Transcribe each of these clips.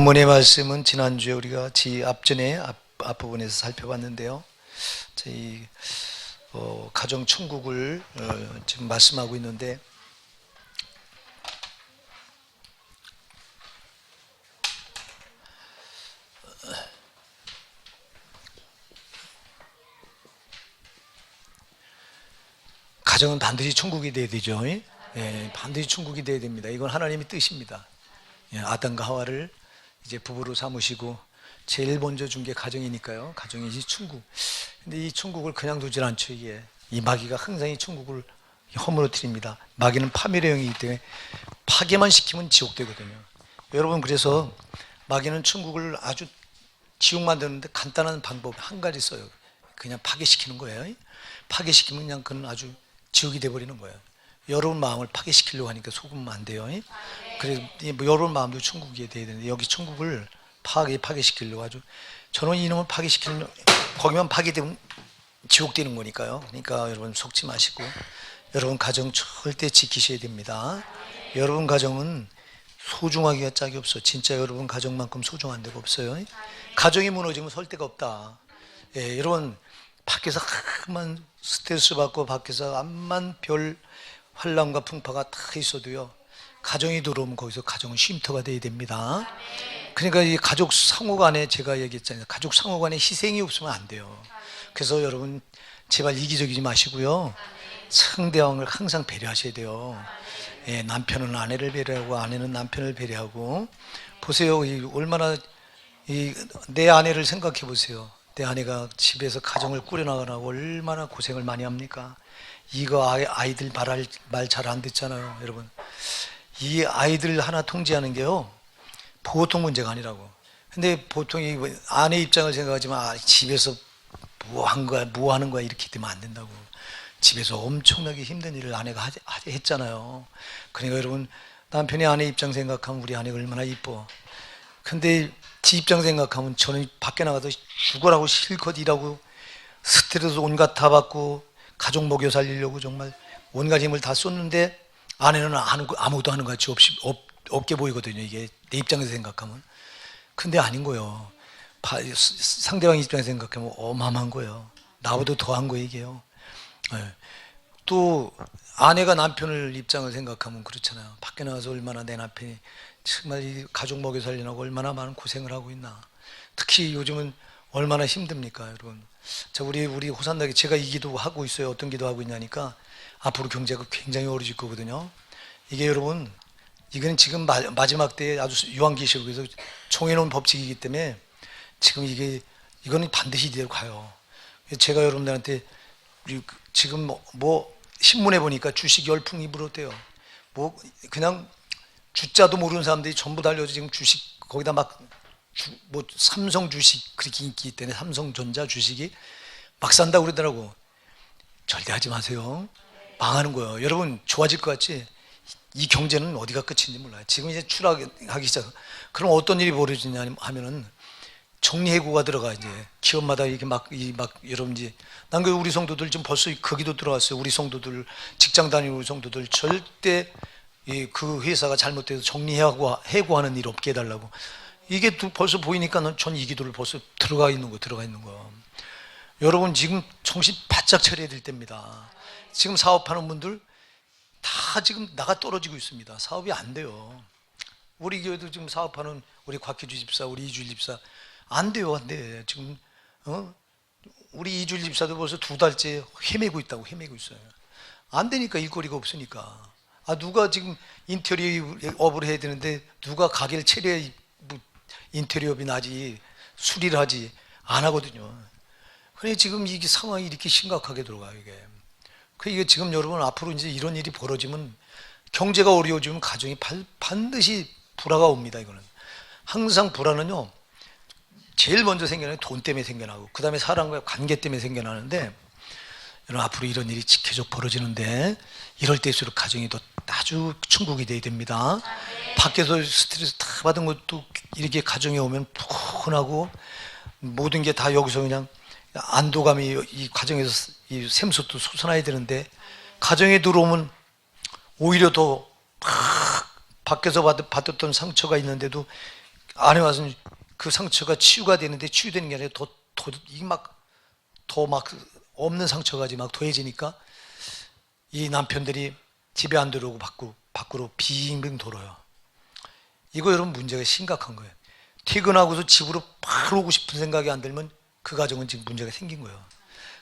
본문의 말씀은 지난주에 우리가 앞전에 앞부분에서 살펴봤는데요. 저희 가정 천국을 지금 말씀하고 있는데, 가정은 반드시 천국이 돼야 되죠. 예, 반드시 천국이 돼야 됩니다. 이건 하나님의 뜻입니다. 예, 아담과 하와를 이제 부부로 삼으시고 제일 먼저 준 게 가정이니까요. 가정이 이 천국. 근데 이 천국을 그냥 두질 않죠. 이 마귀가 항상 이 천국을 허물어뜨립니다. 마귀는 파멸의 영이기 때문에 파괴만 시키면 지옥 되거든요. 여러분, 그래서 마귀는 천국을 아주 지옥 만드는데 간단한 방법 한 가지 써요. 그냥 파괴시키는 거예요. 파괴시키면 그냥 그건 아주 지옥이 돼버리는 거예요. 여러분 마음을 파괴시키려고 하니까 속으면 안 돼요. 그래서 여러분 마음도 천국이 돼야 되는데, 여기 천국을 파괴시키려고 아주, 저는 이놈을 파괴시키려면 거기만 파괴되면 지옥 되는 거니까요. 그러니까 여러분 속지 마시고 여러분 가정 절대 지키셔야 됩니다. 여러분 가정은 소중하기가 짝이 없어. 진짜 여러분 가정만큼 소중한 데가 없어요. 가정이 무너지면 설 데가 없다. 예, 여러분 밖에서 암만 스트레스 받고 밖에서 암만 별 환란과 풍파가 다 있어도요, 가정이 들어오면 거기서 가정은 쉼터가 돼야 됩니다. 그러니까 이 가족 상호 간에, 제가 얘기했잖아요, 가족 상호 간에 희생이 없으면 안 돼요. 그래서 여러분 제발 이기적이지 마시고요, 상대방을 항상 배려하셔야 돼요. 예, 남편은 아내를 배려하고 아내는 남편을 배려하고. 보세요, 얼마나 내 아내를 생각해 보세요. 내 아내가 집에서 가정을 꾸려나가라고 얼마나 고생을 많이 합니까? 이거 아이들 말 잘 안 듣잖아요. 여러분, 이 아이들 하나 통제하는 게요 보통 문제가 아니라고. 근데 보통 이 아내 입장을 생각하지만, 집에서 뭐 하는 거야 이렇게 되면 안 된다고. 집에서 엄청나게 힘든 일을 아내가 했잖아요. 그러니까 여러분, 남편이 아내 입장 생각하면 우리 아내가 얼마나 이뻐. 근데 지 입장 생각하면, 저는 밖에 나가서 죽으라고 실컷 일하고 스트레스 온갖 다 받고 가족 먹여 살리려고 정말 온갖 힘을 다 쏟는데, 아내는 아무것도 하는 것 같이 없게 보이거든요. 이게 내 입장에서 생각하면. 근데 아닌 거예요. 상대방 입장에서 생각하면 어마어마한 거예요. 나보다 더한 거예요, 이게요. 네. 또 아내가 남편을 입장을 생각하면 그렇잖아요. 밖에 나가서 얼마나 내 남편이 정말 이 가족 먹여 살리려고 얼마나 많은 고생을 하고 있나. 특히 요즘은 얼마나 힘듭니까, 여러분. 자, 우리 호산나게 제가 이 기도 하고 있어요. 어떤 기도 하고 있냐니까, 앞으로 경제가 굉장히 어려질 거거든요. 이게 여러분, 이건 지금 마지막 때에 아주 유한기식으로 정해놓은 법칙이기 때문에 지금 이거는 반드시 이대로 가요. 제가 여러분들한테 지금 뭐 신문에 보니까 주식 열풍이 불었대요. 뭐 그냥 주자도 모르는 사람들이 전부 달려서 지금 주식 거기다 뭐 삼성 주식 그렇게 인기 때문에 삼성전자 주식이 막 산다고 그러더라고. 절대 하지 마세요. 망하는 거예요. 여러분, 좋아질 것 같지? 이 경제는 어디가 끝인지 몰라요. 지금 이제 추락하기 시작. 그럼 어떤 일이 벌어지냐 하면은 정리해고가 들어가. 이제 기업마다 이렇게 여러분, 이제 난 우리 성도들 지금 벌써 거기도 들어왔어요. 우리 성도들, 직장 다니는 우리 성도들 절대 그 회사가 잘못돼서 해고하는 일 없게 해달라고. 이게 벌써 보이니까 전 이 기도를 벌써 들어가 있는 거. 여러분, 지금 정신 바짝 차려야 될 때입니다. 지금 사업하는 분들 다 지금 나가 떨어지고 있습니다. 사업이 안 돼요. 우리 교회도 지금 사업하는 우리 곽희주 집사, 우리 이주일 집사 안 돼요. 지금 우리 이주일 집사도 벌써 2달째 헤매고 있어요. 안 되니까, 일거리가 없으니까. 누가 지금 인테리어업을 해야 되는데 누가 가게를 차려야 인테리어업이 나지, 수리를 하지 안 하거든요. 그래 지금 이게 상황이 이렇게 심각하게 들어가요. 이게 지금 여러분, 앞으로 이제 이런 일이 벌어지면, 경제가 어려워지면 가정이 반드시 불화가 옵니다. 이거는 항상 불화는요, 제일 먼저 생겨나는 돈 때문에 생겨나고, 그 다음에 사람과의 관계 때문에 생겨나는데, 여러분 앞으로 이런 일이 계속 벌어지는데, 이럴 때일수록 가정이 더 아주 천국이 돼야 됩니다. 밖에서 스트레스 다 받은 것도 이렇게 가정에 오면 푸근하고, 모든 게 다 여기서 그냥 안도감이 이 가정에서 이 샘솟도 솟아나야 되는데, 가정에 들어오면 오히려 더 밖에서 받았던 상처가 있는데도 안에 와서 그 상처가 치유가 되는데 치유되는 게 아니라 더 막 없는 상처가 막 더해지니까 이 남편들이 집에 안 들어오고 밖으로 빙빙 돌아요. 이거 여러분 문제가 심각한 거예요. 퇴근하고서 집으로 바로 오고 싶은 생각이 안 들면 그 가정은 지금 문제가 생긴 거예요.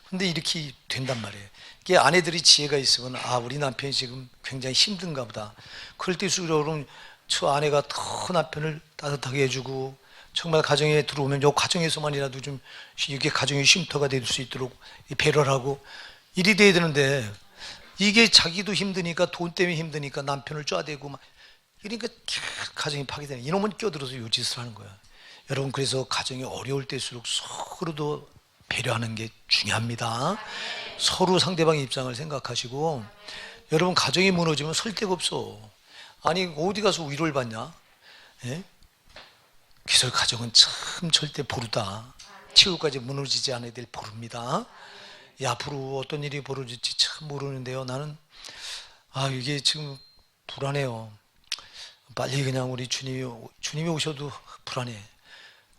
근데 이렇게 된단 말이에요. 이게 아내들이 지혜가 있으면 우리 남편이 지금 굉장히 힘든가 보다. 그럴 때일수록 여러분 저 아내가 더 남편을 따뜻하게 해주고 정말 가정에 들어오면 요 가정에서만이라도 좀 이게 가정의 쉼터가 될 수 있도록 배려를 하고 일이 돼야 되는데 이게 자기도 힘드니까 돈 때문에 힘드니까 남편을 쪼아대고 막 그러니까 가정이 파괴되는 이놈은 껴들어서 요 짓을 하는 거야. 여러분 그래서 가정이 어려울 때일수록 서로도 배려하는 게 중요합니다. 서로 상대방의 입장을 생각하시고 여러분 가정이 무너지면 설 데가 없어. 아니 어디 가서 위로를 받냐? 예? 그래서 가정은 참 절대 보루다. 최후까지 무너지지 않아야 될 보루입니다. 앞으로 어떤 일이 벌어질지 참 모르는데요. 나는 이게 지금 불안해요. 빨리 그냥 우리 주님이 오셔도 불안해.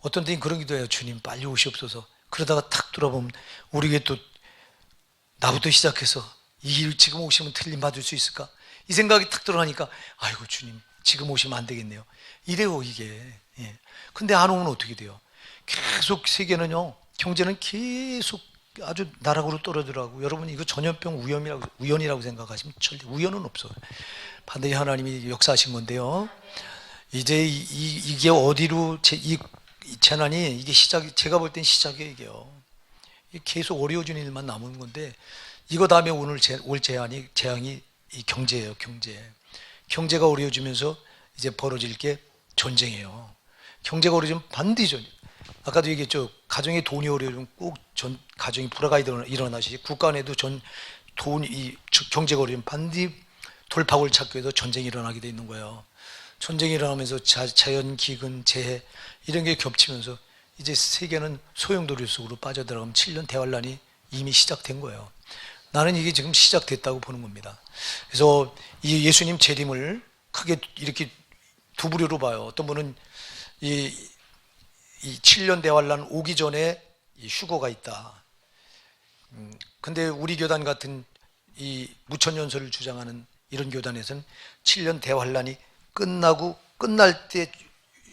어떤 때는 그런 기도해요. 주님 빨리 오시옵소서. 그러다가 탁 돌아보면 우리 왜 또 나부터 시작해서 이 일 지금 오시면 틀림 받을 수 있을까? 이 생각이 탁 들어가니까 아이고 주님 지금 오시면 안 되겠네요. 이래요 이게. 예. 근데 안 오면 어떻게 돼요? 계속 세계는요 경제는 계속 아주 나락으로 떨어지더라고. 여러분 이거 전염병 우연이라고 생각하시면 절대 우연은 없어요. 반드시 하나님이 역사하신 건데요. 이제 이게 어디로 이 재난이 이게 제가 볼 땐 시작이에요. 이게요. 계속 어려워지는 일만 남은 건데 이거 다음에 올 재앙이 이 경제예요. 경제가 어려워지면서 이제 벌어질 게 전쟁이에요. 경제가 어려워지면 반드시 전쟁. 아까도 얘기했죠. 가정에 돈이 어려우면 꼭 가정이 불화가 일어나시. 국가 안에도 경제가 어려우면 반드시 돌파구를 찾기 위해서 전쟁이 일어나게 돼 있는 거예요. 전쟁이 일어나면서 자연 기근 재해 이런 게 겹치면서 이제 세계는 소용돌이 속으로 빠져들어가면 7년 대환란이 이미 시작된 거예요. 나는 이게 지금 시작됐다고 보는 겁니다. 그래서 이 예수님 재림을 크게 이렇게 두 부류로 봐요. 어떤 분은 이 7년 대환란 오기 전에 이 휴거가 있다. 근데 우리 교단 같은 이 무천년설을 주장하는 이런 교단에서는 7년 대환란이 끝날 때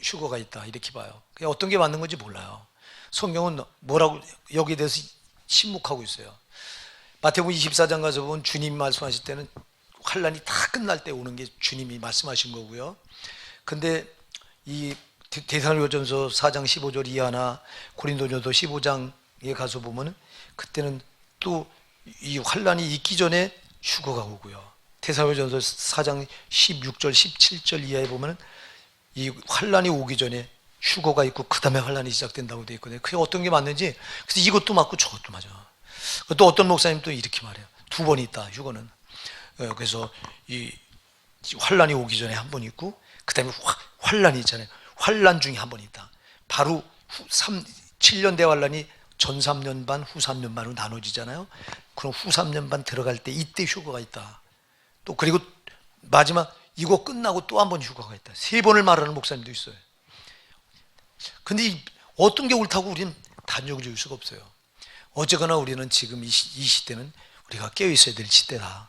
휴거가 있다 이렇게 봐요. 어떤 게 맞는 건지 몰라요. 성경은 뭐라고 여기에 대해서 침묵하고 있어요. 마태복음 24장 가서 보면 주님이 말씀하실 때는 환란이 다 끝날 때 오는 게 주님이 말씀하신 거고요. 근데 이 데살로니가전서 4장 15절 이하나 고린도전서 15장에 가서 보면 그때는 또 이 환란이 있기 전에 휴거가 오고요. 데살로니가전서 4장 16절 17절 이하에 보면 이 환란이 오기 전에 휴거가 있고 그 다음에 환란이 시작된다고 되어 있거든요. 그게 어떤 게 맞는지 그래서 이것도 맞고 저것도 맞아. 또 어떤 목사님 또 이렇게 말해요. 두 번 있다 휴거는. 그래서 이 환란이 오기 전에 한 번 있고 그 다음에 환란이 있잖아요. 환란 중에 한 번 있다. 바로 7년 대환란이 전 3년 반, 후 3년 반으로 나눠지잖아요. 그럼 후 3년 반 들어갈 때 이때 휴거가 있다. 또 그리고 마지막 이거 끝나고 또 한 번 휴거가 있다. 3번을 말하는 목사님도 있어요. 근데 어떤 게 옳다고 우리는 단정을 지을 수가 없어요. 어쨌거나 우리는 지금 이 시대는 우리가 깨어 있어야 될 시대다.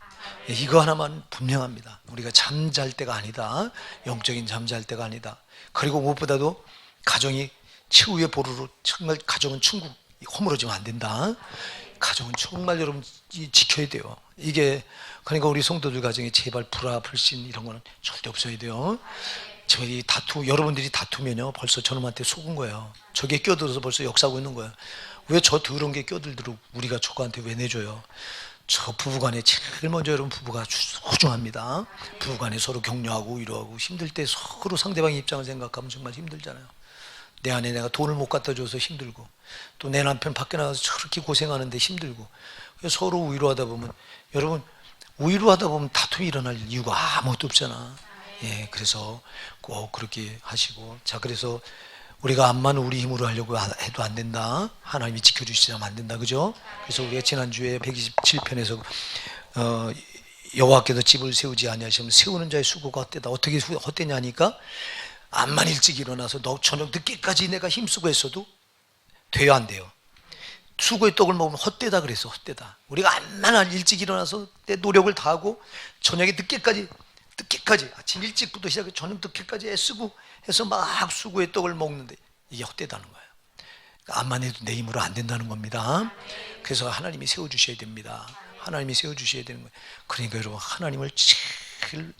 이거 하나만 분명합니다. 우리가 잠잘 때가 아니다. 영적인 잠잘 때가 아니다. 그리고 무엇보다도 가정이 최후의 보루로 정말 가정은 천국 허물어지면 안 된다. 가정은 정말 여러분 지켜야 돼요. 이게 그러니까 우리 성도들 가정에 제발 불화, 불신 이런 거는 절대 없어야 돼요. 저희 여러분들이 다투면요 벌써 저놈한테 속은 거예요. 저게 껴들어서 벌써 역사하고 있는 거예요. 왜 저 더러운 게 껴들도록 우리가 저거한테 왜 내줘요? 저 부부간에 제일 먼저 여러분 부부가 소중합니다. 부부간에 서로 격려하고 위로하고 힘들 때 서로 상대방의 입장을 생각하면 정말 힘들잖아요. 내 안에 내가 돈을 못 갖다 줘서 힘들고 또 내 남편 밖에 나가서 저렇게 고생하는데 힘들고 서로 위로하다 보면 여러분 위로하다 보면 다툼이 일어날 이유가 아무것도 없잖아. 예, 그래서 꼭 그렇게 하시고 자 그래서 우리가 암만 우리 힘으로 하려고 해도 안 된다. 하나님이 지켜주시지 않으면 안 된다. 그죠? 그래서 우리가 지난주에 127편에서 여호와께서 집을 세우지 아니하시면 세우는 자의 수고가 헛되다. 어떻게 헛되냐 하니까 암만 일찍 일어나서 너 저녁 늦게까지 내가 힘쓰고 했어도 돼요, 안 돼요? 수고의 떡을 먹으면 헛되다 그랬어, 헛되다. 우리가 암만 일찍 일어나서 내 노력을 다하고 저녁에 늦게까지 아침 일찍부터 시작해 저녁 늦게까지 애쓰고 해서 막 수고의 떡을 먹는데 이게 헛되다는 거예요. 암만 해도 내 힘으로 안 된다는 겁니다. 그래서 하나님이 세워주셔야 됩니다. 하나님이 세워주셔야 되는 거예요. 그러니까 여러분, 하나님을 제일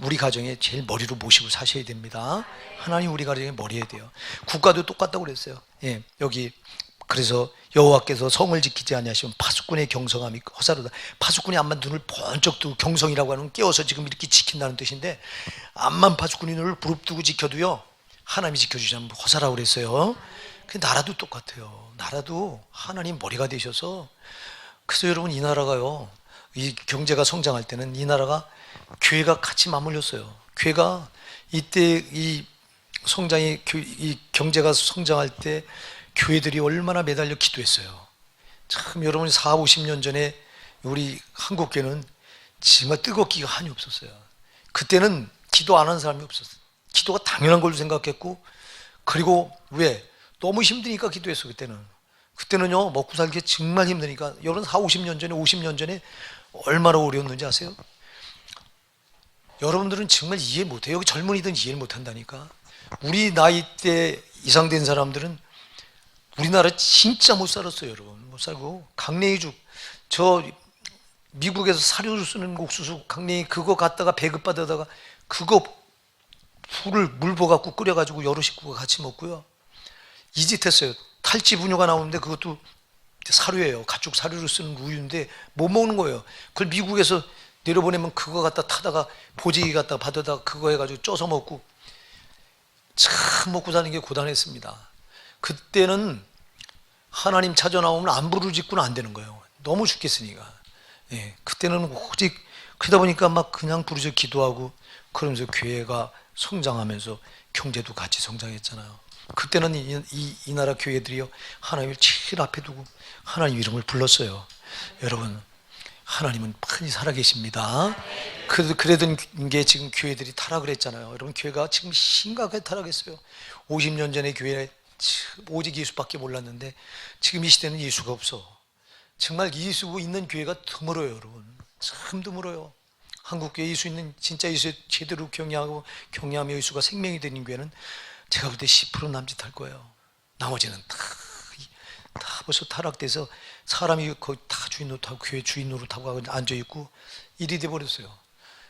우리 가정에 제일 머리로 모시고 사셔야 됩니다. 하나님 우리 가정에 머리에 돼요. 국가도 똑같다고 그랬어요. 예, 여기 그래서 여호와께서 성을 지키지 아니하시면 파수꾼의 경성함이 허사로다. 파수꾼이 암만 눈을 번쩍 뜨고, 경성이라고 하는 깨워서 지금 이렇게 지킨다는 뜻인데, 암만 파수꾼이 눈을 부릅뜨고 지켜도요 하나님이 지켜주지 않으면 허사라고 그랬어요. 그 나라도 똑같아요. 나라도 하나님 머리가 되셔서. 그래서 여러분, 이 나라가요, 이 경제가 성장할 때는 이 나라가 교회가 같이 맞물렸어요. 교회가 이때 이 성장이, 이 경제가 성장할 때 교회들이 얼마나 매달려 기도했어요. 참 여러분, 40, 50년 전에 우리 한국교회는 정말 뜨겁기가 한이 없었어요. 그때는 기도 안 하는 사람이 없었어요. 기도가 당연한 걸로 생각했고, 그리고 왜? 너무 힘드니까 기도했어. 그때는요 먹고 살기 정말 힘드니까. 여러분, 40, 50년 전에, 50년 전에 얼마나 어려웠는지 아세요? 여러분들은 정말 이해 못해요. 여기 젊은이들은 이해를 못한다니까. 우리 나이 때 이상 된 사람들은 우리나라 진짜 못 살았어요. 여러분, 못 살고 강냉이죽, 저 미국에서 사료로 쓰는 옥수수 강냉이 그거 갖다가 배급받아다가 그거 물 부어갖고 끓여가지고 여러 식구가 같이 먹고요. 이 짓 했어요. 탈지 분유가 나오는데 그것도 사료예요. 가축 사료로 쓰는 우유인데 못 먹는 거예요. 그걸 미국에서 내려보내면 그거 갖다 타다가 보지기 갖다가 받아다가 그거 해가지고 쪄서 먹고, 참 먹고 사는 게 고단했습니다. 그때는 하나님 찾아 나오면 안 부르짖고는 안 되는 거예요. 너무 죽겠으니까. 예, 그때는 오직 그러다 보니까 막 그냥 부르짖어 기도하고 그러면서 교회가 성장하면서 경제도 같이 성장했잖아요. 그때는 이 나라 교회들이요 하나님을 제일 앞에 두고 하나님 이름을 불렀어요. 여러분, 하나님은 많이 살아계십니다. 그러던 게 지금 교회들이 타락을 했잖아요. 여러분, 교회가 지금 심각하게 타락했어요. 50년 전에 교회에 오직 예수밖에 몰랐는데 지금 이 시대는 예수가 없어. 정말 예수 있는 교회가 드물어요. 여러분, 참 드물어요. 한국교회 예수 있는, 진짜 예수 제대로 경외하며 예수가 생명이 되는 교회는 제가 볼 때 10% 남짓할 거예요. 나머지는 다 벌써 타락돼서 사람이 거의 다 주인 노릇하고 교회 주인 노릇하고 앉아있고 일이 돼버렸어요.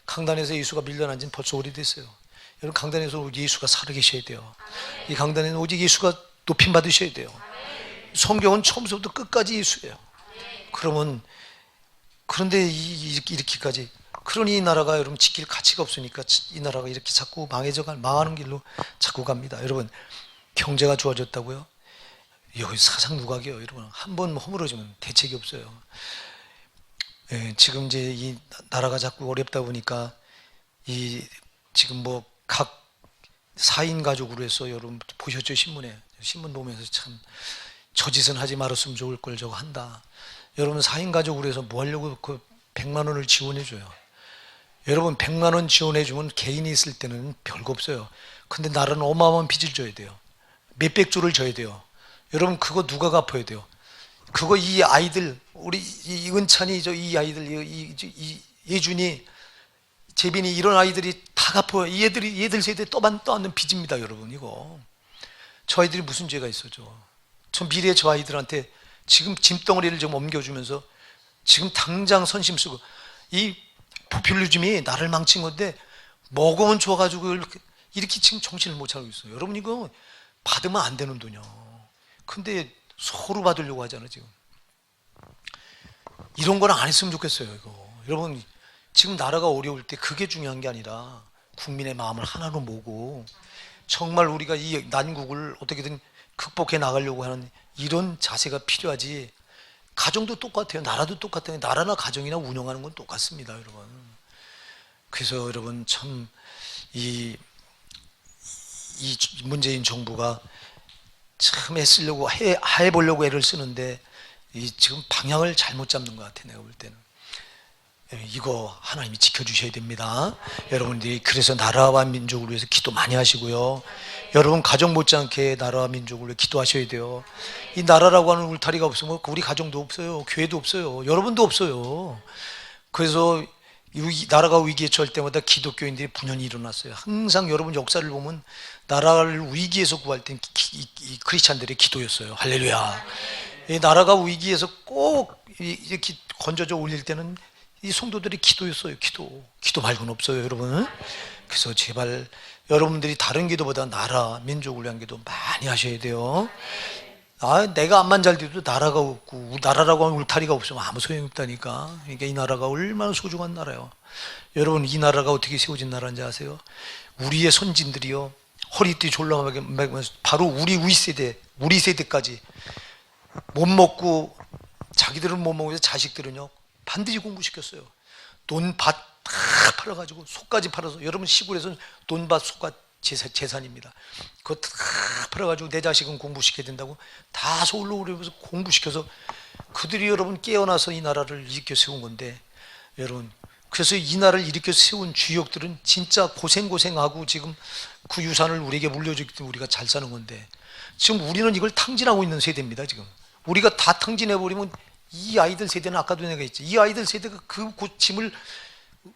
강단에서 예수가 밀려난 지는 벌써 오래됐어요. 여러분, 강단에서 예수가 살아계셔야 돼요. 이 강단에는 오직 예수가 높임 받으셔야 돼요. 성경은 처음부터 끝까지 예수예요. 그런데 이렇게까지, 그러니 이 나라가 여러분 지킬 가치가 없으니까 이 나라가 이렇게 자꾸 망하는 길로 자꾸 갑니다. 여러분, 경제가 좋아졌다고요? 여기 사상 누각이에요. 여러분, 한번 허물어지면 대책이 없어요. 예, 지금 이제 이 나라가 자꾸 어렵다 보니까 지금 뭐 각 4인 가족으로 해서, 여러분 보셨죠? 신문 보면서 참 저 짓은 하지 말았으면 좋을 걸 저거 한다. 여러분, 4인 가족으로 해서 뭐 하려고 그 100만 원을 지원해 줘요. 여러분, 100만 원 지원해 주면 개인이 있을 때는 별거 없어요. 근데 나라는 어마어마한 빚을 져야 돼요. 몇백 조를 져야 돼요. 여러분, 그거 누가 갚아야 돼요? 그거 이 아이들, 우리 이 은찬이, 이 아이들, 이 예준이, 재빈이, 이런 아이들이 다 갚아요. 얘들 세대에 또 앉는 빚입니다. 여러분, 이거. 저 아이들이 무슨 죄가 있어죠? 저 미래의 저 아이들한테 지금 짐덩어리를 좀 옮겨주면서 지금 당장 선심 쓰고, 이 포퓰리즘이 나를 망친 건데 먹으면 좋아가지고 이렇게 지금 정신을 못 차리고 있어요. 여러분, 이거 받으면 안 되는 돈이요. 근데 서로 받으려고 하잖아요. 지금 이런 거는 안 했으면 좋겠어요. 이거 여러분, 지금 나라가 어려울 때 그게 중요한 게 아니라 국민의 마음을 하나로 모으고 정말 우리가 이 난국을 어떻게든 극복해 나가려고 하는 이런 자세가 필요하지. 가정도 똑같아요. 나라도 똑같아요. 나라나 가정이나 운영하는 건 똑같습니다. 여러분. 그래서 여러분, 참 이 문재인 정부가 참 애쓰려고 해보려고 애를 쓰는데 지금 방향을 잘못 잡는 것 같아요. 내가 볼 때는. 이거 하나님이 지켜주셔야 됩니다. 여러분들이 그래서 나라와 민족을 위해서 기도 많이 하시고요. 여러분 가정 못지않게 나라와 민족을 위해 기도하셔야 돼요. 이 나라라고 하는 울타리가 없으면 우리 가정도 없어요. 교회도 없어요. 여러분도 없어요. 그래서 이 나라가 위기에 처할 때마다 기독교인들이 분연히 일어났어요. 항상 여러분 역사를 보면 나라를 위기에서 구할 땐 이 크리스찬들의 기도였어요. 할렐루야. 이 나라가 위기에서 꼭 이렇게 건져져 올릴 때는 이 성도들의 기도였어요. 기도 말고는 없어요, 여러분. 그래서 제발 여러분들이 다른 기도보다 나라, 민족을 위한 기도 많이 하셔야 돼요. 내가 암만 잘 돼도 나라가 없고 나라라고 하는 울타리가 없으면 아무 소용이 없다니까. 그러니까 이 나라가 얼마나 소중한 나라예요. 여러분, 이 나라가 어떻게 세워진 나라인지 아세요? 우리의 선진들이요, 허리띠 졸라매고 바로 우리 세대까지 못 먹고, 자기들은 못 먹으면서 자식들은요 반드시 공부시켰어요. 논밭 다 팔아가지고 속까지 팔아서, 여러분 시골에서는 논밭 속가 재산입니다. 그거 다 팔아가지고 내 자식은 공부시켜야 된다고 다 서울로 오려면서 공부시켜서 그들이 여러분 깨어나서 이 나라를 일으켜 세운 건데, 여러분 그래서 이 나라를 일으켜 세운 주역들은 진짜 고생하고 지금 그 유산을 우리에게 물려주기 때문에 우리가 잘 사는 건데, 지금 우리는 이걸 탕진하고 있는 세대입니다. 지금 우리가 다 탕진해버리면 이 아이들 세대는, 아까도 내가 했지, 이 아이들 세대가 그 짐을,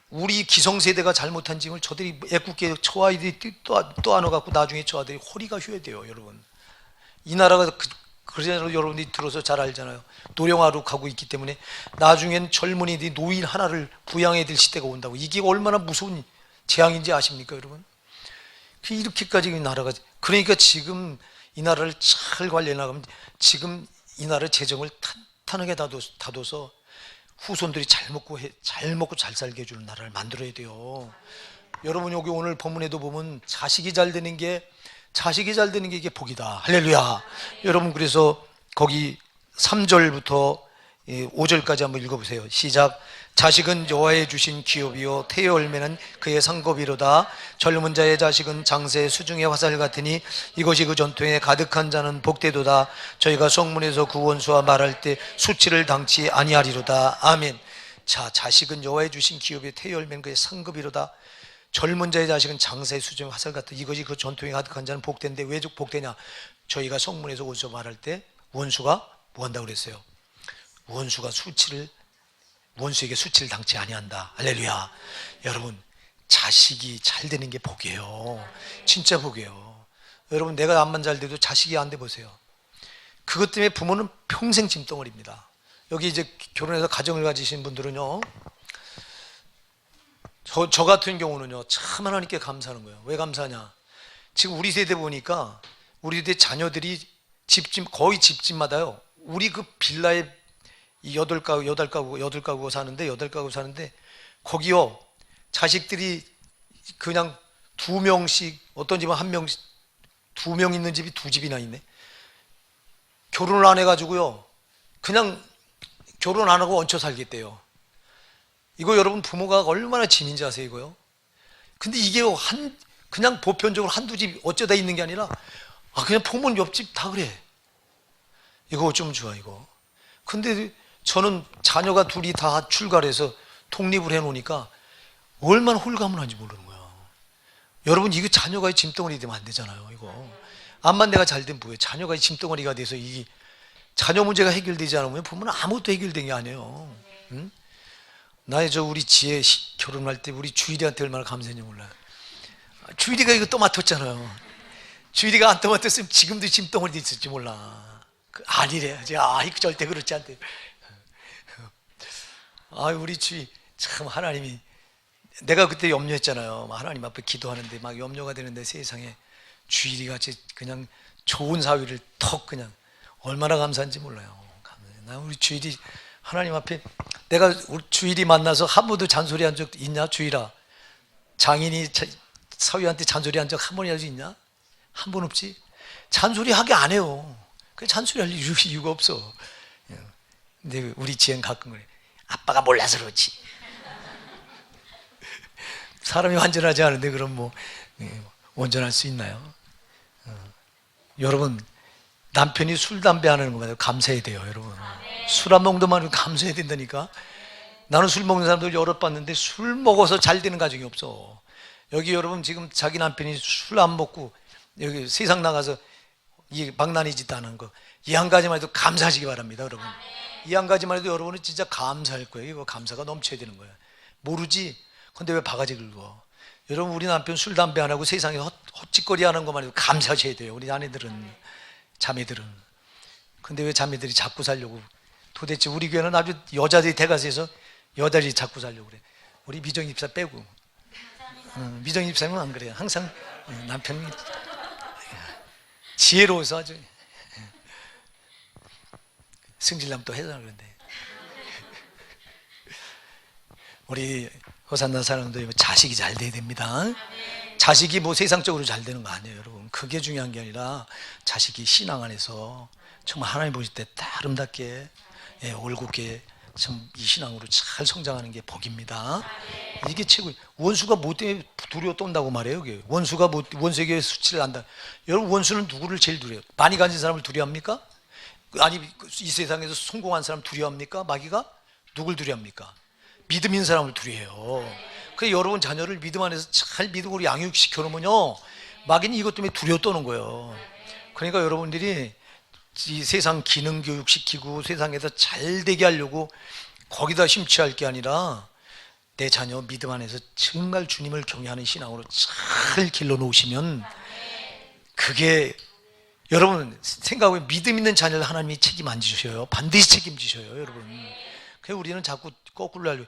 우리 기성세대가 잘못한 짐을 저들이 애꿎게 저 아이들이 또 안아갖고 나중에 저 아들이 허리가 휘어야 여러분. 이 나라가 그래서 여러분이 들어서 잘 알잖아요. 노령화로 가고 있기 때문에 나중엔 젊은이들이 노인 하나를 부양해야 될 시대가 온다고. 이게 얼마나 무서운 재앙인지 아십니까, 여러분? 이렇게까지 이 나라가, 그러니까 지금 이 나라를 잘 관리해 나가면 지금 이 나라 재정을 탄탄하게 다둬서 후손들이 잘 먹고 잘 살게 해주는 나라를 만들어야 돼요. 여러분 여기 오늘 본문에도 보면 자식이 잘 되는 게 이게 복이다. 할렐루야. 여러분 그래서 거기 3절부터 5절까지 한번 읽어보세요. 시작. 자식은 여호와의 주신 기업이요 태의 열매는 그의 상급이로다. 젊은 자의 자식은 장세의 수중의 화살 같으니 이것이 그 전통에 가득한 자는 복되도다. 저희가 성문에서 그 원수와 말할 때 수치를 당치 아니하리로다. 아멘. 자, 자식은 여호와의 주신 기업이요 태의 열매는 그의 상급이로다. 젊은 자의 자식은 장세의 수중의 화살 같다. 이것이 그 전통에 가득한 자는 복된데, 왜 복되냐? 저희가 성문에서 원수와 말할 때 원수가 뭐 한다고 그랬어요? 원수에게 수치를 당치 아니한다. 할렐루야. 여러분 자식이 잘 되는 게 복이에요. 진짜 복이에요. 여러분 내가 암만 잘 돼도 자식이 안 돼 보세요. 그것 때문에 부모는 평생 짐덩어리입니다. 여기 이제 결혼해서 가정을 가지신 분들은요, 저 같은 경우는요 참 하나님께 감사하는 거예요. 왜 감사하냐? 지금 우리 세대 보니까 우리 세대 자녀들이 거의 집집마다요, 우리 그 빌라에 8가구 사는데 거기요 자식들이 그냥 2명씩, 어떤 집은 1명씩, 2명 있는 집이 2집이나 있네. 결혼을 안 해가지고요 그냥 결혼 안 하고 얹혀 살겠대요. 이거 여러분 부모가 얼마나 짐인지 아세요, 이거요? 근데 이게 그냥 보편적으로 한두 집 어쩌다 있는 게 아니라 그냥 부모는 옆집 다 그래. 이거 어쩌면 좋아, 이거. 근데 저는 자녀가 둘이 다 출가를 해서 독립을 해놓으니까 얼마나 홀가분한지 모르는 거야. 여러분 이거 자녀가 짐덩어리 되면 안 되잖아요. 이거 암만 내가 잘 된 뭐예요? 자녀가 짐덩어리가 돼서 이 자녀 문제가 해결되지 않으면 부모는 아무것도 해결된 게 아니에요. 응? 우리 지혜 결혼할 때 우리 주일이한테 얼마나 감사했는지 몰라요. 주일이가 이거 떠맡았잖아요. 주일이가 안 떠맡았으면 지금도 짐덩어리 있을지 몰라. 아니래. 이거 절대 그렇지 않대. 우리 주의 참 하나님이, 내가 그때 염려했잖아요. 하나님 앞에 기도하는데 막 염려가 되는데, 세상에 주일이 같이 그냥 좋은 사위를 턱 그냥 얼마나 감사한지 몰라요. 나 우리 주일이 하나님 앞에, 내가 우리 주일이 만나서 한 번도 잔소리한 적 있냐? 주일아, 장인이 사위한테 잔소리한 적 한 번이라도 있냐? 한 번 없지. 잔소리하게 안 해요. 그 잔소리할 이유가 없어. 근데 우리 지혜는 가끔 그래. 아빠가 몰라서 그렇지. 사람이 완전하지 않은데 그럼 온전할 수 있나요? 여러분 남편이 술 담배 안 하는 것만 감사해야 돼요. 여러분 술 안 먹는 것만 감사해야 된다니까. 나는 술 먹는 사람들 여러 봤는데 술 먹어서 잘 되는 가정이 없어. 여기 여러분 지금 자기 남편이 술 안 먹고 여기 세상 나가서 이 망나니 짓 안 한 거, 이 한 가지만 해도 감사하시기 바랍니다, 여러분. 이 한 가지만 해도 여러분은 진짜 감사할 거예요. 이거 감사가 넘쳐야 되는 거예요. 모르지? 근데 왜 바가지 긁어? 여러분, 우리 남편 술 담배 안 하고 세상에 헛짓거리 하는 것만 해도 감사하셔야 돼요. 우리 아내들은, 자매들은. 근데 왜 자매들이 잡고 살려고? 도대체 우리 교회는 아주 여자들이 대가세에서 여자들이 잡고 살려고 그래. 우리 미정 집사 빼고. 미정 집사님은 안 그래요. 항상 남편이 지혜로워서 아주. 승질나면 또 해서 그런데. 우리 호산나 사람도 자식이 잘 돼야 됩니다. 자식이 뭐 세상적으로 잘 되는 거 아니에요, 여러분. 그게 중요한 게 아니라 자식이 신앙 안에서 정말 하나님 보실 때 아름답게, 올곧게 참 이 신앙으로 잘 성장하는 게 복입니다. 이게 최고. 원수가 뭐 때문에 두려워 떤다고 말해요, 이게. 원수가 뭐, 원수에게 수치를 한다. 여러분, 원수는 누구를 제일 두려워요? 많이 가진 사람을 두려워합니까? 아니, 이 세상에서 성공한 사람 두려워합니까? 마귀가? 누굴 두려워합니까? 믿음 있는 사람을 두려워해요. 그래서 여러분 자녀를 믿음 안에서 잘 믿음으로 양육시켜 놓으면요, 마귀는 이것 때문에 두려워 떠는 거예요. 그러니까 여러분들이 이 세상 기능 교육 시키고 세상에서 잘 되게 하려고 거기다 심취할 게 아니라 내 자녀 믿음 안에서 정말 주님을 경외하는 신앙으로 잘 길러 놓으시면, 그게 여러분 생각해보면 믿음 있는 자녀를 하나님이 책임 안 지셔요. 반드시 책임지셔요, 여러분. 그래서 우리는 자꾸 거꾸로 하려고.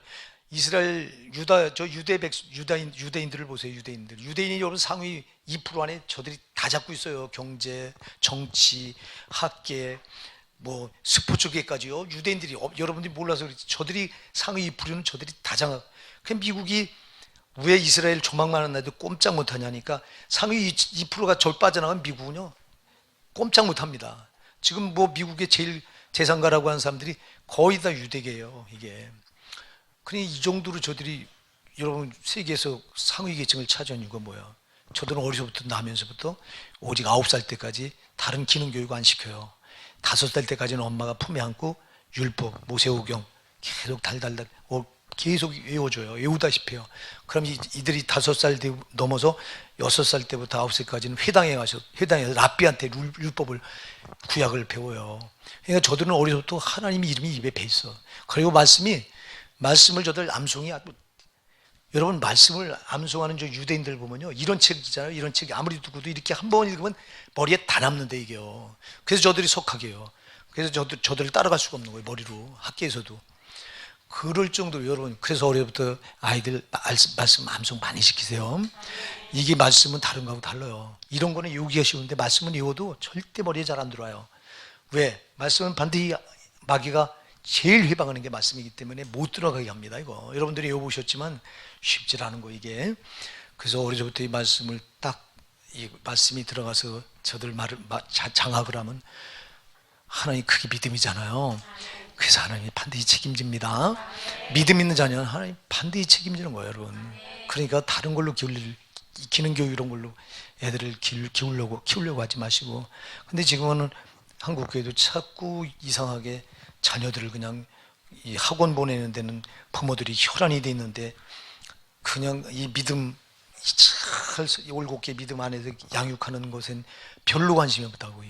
이스라엘 유대인들을 보세요. 유대인이 여러분 상위 2% 안에 저들이 다 잡고 있어요. 경제, 정치, 학계, 뭐 스포츠계까지요. 유대인들이, 여러분들이 몰라서 그렇지, 저들이 상위 2%는 저들이 다 장악. 그 미국이 왜 이스라엘 조망만 한다도 꼼짝 못하냐니까, 상위 2%가 절 빠져나간 미국은요 꼼짝 못합니다. 지금 뭐 미국의 제일 재산가라고 하는 사람들이 거의 다 유대계예요, 이게. 그러니 이 정도로 저들이 여러분 세계에서 상위 계층을 차지한 이유가 뭐야? 저들은 어려서부터 나면서부터 오직 9살 때까지 다른 기능 교육 안 시켜요. 5살 때까지는 엄마가 품에 안고 율법, 모세오경 계속 달달달 계속 외워줘요. 외우다시피 해요. 그럼 이들이 5살 넘어서 6살 때부터 9살까지는 회당에서 랍비한테 율법을, 구약을 배워요. 그러니까 저들은 어려서부터 하나님의 이름이 입에 배 있어. 그리고 말씀을 저들 암송이, 여러분 말씀을 암송하는 저 유대인들 보면요, 이런 책 있잖아요. 이런 책이 아무리 누구도 이렇게 한 번 읽으면 머리에 다 남는데, 이게요. 그래서 저들이 속하게요. 그래서 저들을 따라갈 수가 없는 거예요, 머리로. 학교에서도 그럴 정도로. 여러분, 그래서 어려부터 아이들 말씀 암송 많이 시키세요. 이게 말씀은 다른 거하고 달라요. 이런 거는 외우기가 쉬운데 말씀은 외워도 절대 머리에 잘 안 들어와요. 왜? 말씀은 반드시 마귀가 제일 회방하는 게 말씀이기 때문에 못 들어가게 합니다. 이거 여러분들이 외워보셨지만 쉽지 않은 거, 이게. 그래서 어려서부터 이 말씀을 이 말씀이 들어가서 저들 말을 장악을 하면 하나님, 그게 믿음이잖아요. 그래서 하나님이 반드시 책임집니다. 믿음 있는 자녀는 하나님 반드시 책임지는 거예요, 여러분. 그러니까 다른 걸로 기능 교육 이런 걸로 애들을 키우려고 하지 마시고. 근데 지금은 한국 교회도 자꾸 이상하게 자녀들을 그냥 이 학원 보내는 데는 부모들이 혈안이 돼 있는데, 그냥 이 믿음, 잘 올곧게 믿음 안에서 양육하는 것엔 별로 관심이 없다고.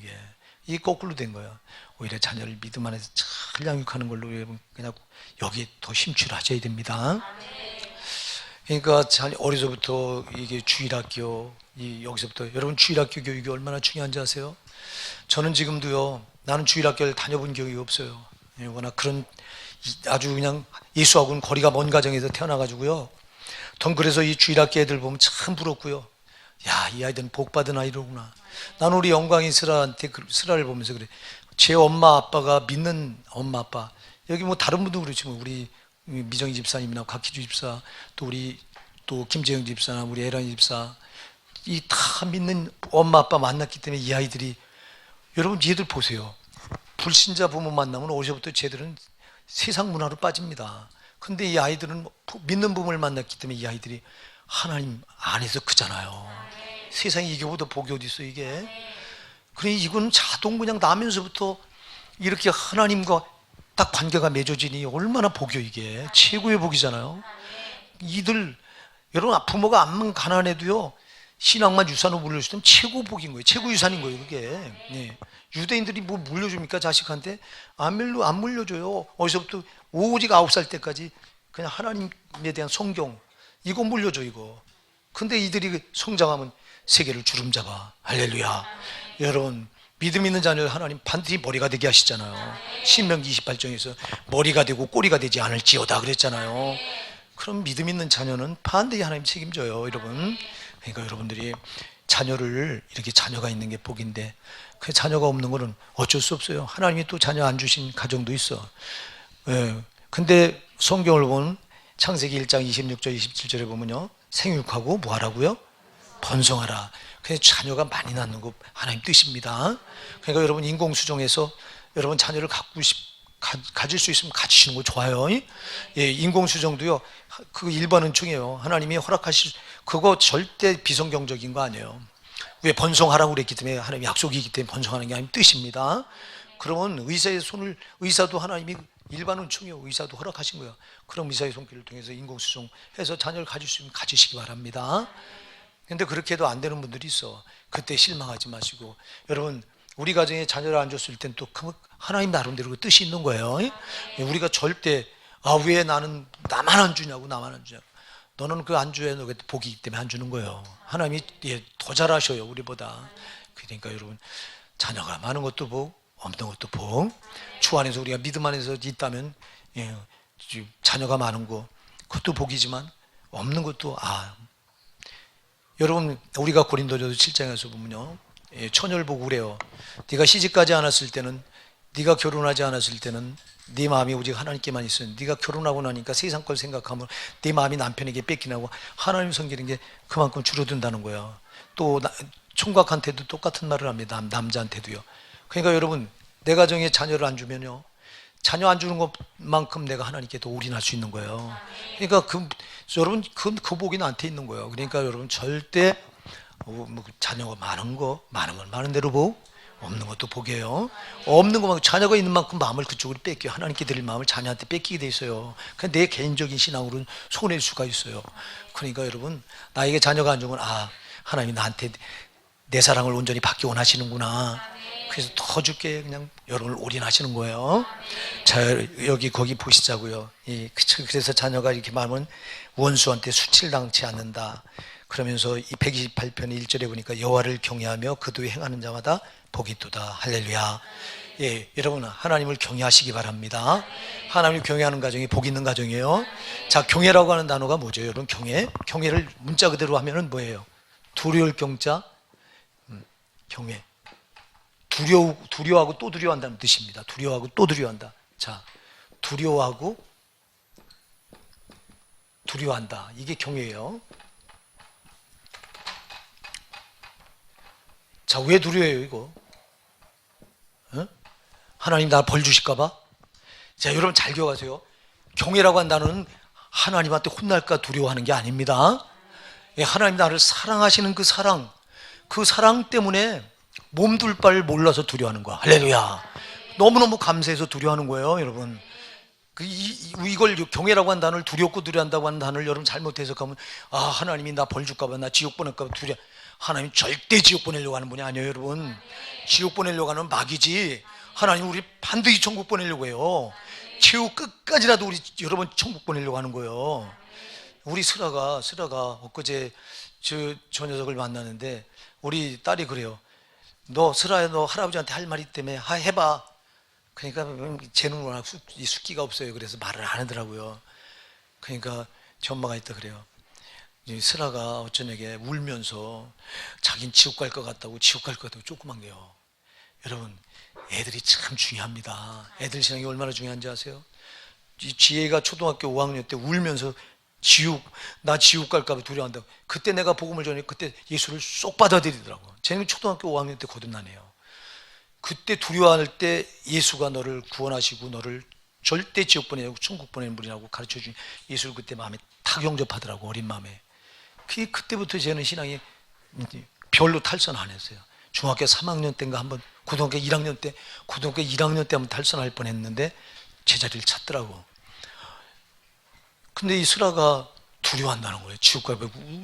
이게 거꾸로 된 거야. 오히려 자녀를 믿음 안에서 잘 양육하는 걸로 그냥 여기에 더 심취를 하셔야 됩니다. 그러니까 어려서부터 이게 주일학교, 여기서부터 여러분 주일학교 교육이 얼마나 중요한지 아세요? 저는 지금도요, 나는 주일학교를 다녀본 기억이 없어요. 워낙 그런 아주 그냥 예수하고는 거리가 먼 가정에서 태어나가지고요. 전 그래서 이 주일학교 애들 보면 참 부럽고요. 야, 이 아이들은 복받은 아이로구나. 나는 우리 영광이 슬아를 보면서 그래. 제 엄마 아빠가 믿는 엄마 아빠, 여기 뭐 다른 분도 그렇지만 우리 미정희 집사님이나 곽희주 집사, 또 김재영 집사나 우리 에란이 집사, 이 다 믿는 엄마 아빠 만났기 때문에 이 아이들이, 여러분 얘들 보세요. 불신자 부모 만나면 어디서부터 쟤들은 세상 문화로 빠집니다. 근데 이 아이들은 믿는 부모를 만났기 때문에 이 아이들이 하나님 안에서 크잖아요. 세상에 이게보다 복이 어디 있어, 이게. 그러니 이건 자동 그냥 나면서부터 이렇게 하나님과 딱 관계가 맺어지니 얼마나 복이요. 이게 최고의 복이잖아요. 이들 여러분, 부모가 암만 가난해도요 신앙만 유산으로 물려주면 최고 복인 거예요. 최고 유산인 거예요 그게. 예. 유대인들이 뭐 물려줍니까? 자식한테 안 물려줘요. 어디서부터 오직 9살 때까지 그냥 하나님에 대한 성경 이거 물려줘 이거. 근데 이들이 성장하면 세계를 주름잡아. 할렐루야. 여러분, 믿음 있는 자녀를 하나님 반드시 머리가 되게 하시잖아요. 신명기 28장에서 머리가 되고 꼬리가 되지 않을지어다 그랬잖아요. 그럼 믿음 있는 자녀는 반드시 하나님 책임져요 여러분. 그러니까 여러분들이 자녀를, 이렇게 자녀가 있는 게 복인데 그 자녀가 없는 거는 어쩔 수 없어요. 하나님이 또 자녀 안 주신 가정도 있어. 예. 근데 성경을 보면 창세기 1장 26절 27절에 보면요, 생육하고 뭐 하라고요? 번성하라. 그래서 자녀가 많이 낳는 거 하나님 뜻입니다. 그러니까 여러분, 인공수정에서 여러분 자녀를 가질 수 있으면 가지시는 거 좋아요. 예, 인공수정도요 그 일반 은총이에요. 하나님이 허락하실, 그거 절대 비성경적인 거 아니에요. 왜? 번성하라고 그랬기 때문에, 하나님의 약속이기 때문에 번성하는 게 하나님 뜻입니다. 그러면 의사의 손을, 의사도 하나님이 일반 은총이요, 의사도 허락하신 거예요. 그럼 의사의 손길을 통해서 인공수정해서 자녀를 가질 수 있으면 가지시기 바랍니다. 근데 그렇게 해도 안 되는 분들이 있어. 그때 실망하지 마시고, 여러분, 우리 가정에 자녀를 안 줬을 땐 또 하나님 나름대로 그 뜻이 있는 거예요. 우리가 절대 왜 나만 안 주냐고, 나만 안 주냐고. 너는 그 안 줘야 너 복이기 때문에 안 주는 거예요. 하나님이 더 잘하셔요 우리보다. 그러니까 여러분, 자녀가 많은 것도 복, 없는 것도 복. 주 안에서 우리가 믿음 안에서 있다면 자녀가 많은 거 그것도 복이지만 없는 것도 여러분, 우리가 고린도전서 7장에서 보면요, 처녀를 보고 그래요. 네가 시집가지 않았을 때는, 네가 결혼하지 않았을 때는 네 마음이 오직 하나님께만 있어요. 네가 결혼하고 나니까 세상 걸 생각하면 네 마음이 남편에게 뺏기나고 하나님 섬기는 게 그만큼 줄어든다는 거예요. 또 총각한테도 똑같은 말을 합니다. 남자한테도요. 그러니까 여러분, 내 가정에 자녀를 안 주면요, 자녀 안 주는 것만큼 내가 하나님께 더 올인할 수 있는 거예요. 그러니까 여러분, 그 복이 나한테 있는 거예요. 그러니까 여러분, 절대 자녀가 많은 건 많은 대로 복, 없는 것도 복이에요. 없는 것만, 자녀가 있는 만큼 마음을 그쪽으로 뺏겨, 하나님께 드릴 마음을 자녀한테 뺏기게 돼 있어요. 그냥 내 개인적인 신앙으로는 손해일 수가 있어요. 그러니까 여러분, 나에게 자녀가 안 주면 하나님이 나한테 내 사랑을 온전히 받기 원하시는구나. 그래서 더 줄게, 그냥 여러분을 올인하시는 거예요. 자, 여기 거기 보시자고요. 그래서 자녀가 이렇게 말하면 원수한테 수칠당치 않는다. 그러면서 이 128편 1절에 보니까 여호와를 경외하며 그도에 행하는 자마다 복이 있도다. 할렐루야. 예, 여러분, 하나님을 경외하시기 바랍니다. 하나님을 경외하는 가정이 복 있는 가정이에요. 자, 경외라고 하는 단어가 뭐죠, 여러분? 경외를 문자 그대로 하면은 뭐예요? 두려울 경자, 경외. 두려워하고 또 두려워한다는 뜻입니다. 두려워하고 또 두려워한다. 자, 두려워하고 두려워한다. 이게 경외예요. 자, 왜 두려워해요, 이거? 하나님 나 벌 주실까봐? 자, 여러분 잘 기억하세요. 경외라고 한 단어는 하나님한테 혼날까 두려워하는 게 아닙니다. 하나님 나를 사랑하시는 그 사랑 때문에 몸둘 바를 몰라서 두려워하는 거야. 할렐루야. 너무너무 감사해서 두려워하는 거예요, 여러분. 이걸 경외라고 한 단어를 두렵고 두려워한다고 하는 단어를 여러분 잘못 해석하면 하나님이 나 벌 줄까봐, 나 지옥 보낼까봐 두려워. 하나님 절대 지옥 보내려고 하는 분이 아니에요, 여러분. 지옥 보내려고 하는 마귀지. 하나님 우리 반드시 천국 보내려고 해요. 최후 끝까지라도 여러분 천국 보내려고 하는 거예요. 우리 슬아가 엊그제 저 녀석을 만나는데 우리 딸이 그래요. 슬아야, 너 할아버지한테 할 말이 때문에 해봐. 그러니까 쟤는 워낙 숙기가 없어요. 그래서 말을 안 하더라고요. 그러니까 제 엄마가 있다 그래요. 슬아가 어쩌냐게 울면서 자긴 지옥 갈 것 같다고 조그만 게요. 여러분, 애들이 참 중요합니다. 애들 신앙이 얼마나 중요한지 아세요? 이 지혜가 초등학교 5학년 때 울면서 나 지옥 갈까 봐 두려워한다고. 그때 내가 복음을 전해, 그때 예수를 쏙 받아들이더라고. 쟤는 초등학교 5학년 때 거듭나네요. 그때 두려워할 때 예수가 너를 구원하시고 너를 절대 지옥 보내고 천국 보내는 분이라고 가르쳐준 예수를 그때 마음에 탁 영접하더라고, 어린 마음에. 그때부터 저는 신앙이 별로 탈선 안 했어요. 중학교 3학년 때인가 한번, 고등학교 1학년 때 한번 탈선할 뻔했는데 제자리를 찾더라고. 근데 이 스라가 두려워한다는 거예요. 지옥과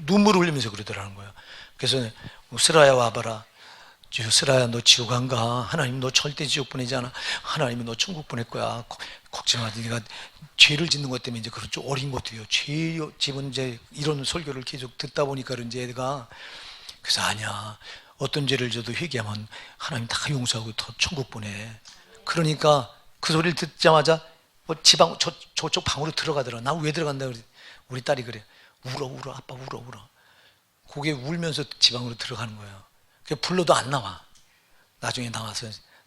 눈물을 흘리면서 그러더라는 거예요. 그래서 스라야 와봐라. 스라야 너 지옥 안 가. 하나님 너 절대 지옥 보내지 않아. 하나님이 너 천국 보낼 거야. 걱정하지. 네가 죄를 짓는 것 때문에 이제 그렇죠. 어린 것도요. 죄 집은 이제 이런 설교를 계속 듣다 보니까 그런지 애가 그래서 아니야. 어떤 죄를 져도 회개하면 하나님 다 용서하고 더 천국 보내. 그러니까 그 소리를 듣자마자 지방 저쪽 방으로 들어가더라. 나 왜 들어간다 그래. 우리 딸이 그래. 울어 아빠 울어. 그게 울면서 지방으로 들어가는 거예요. 불러도 안 나와. 나중에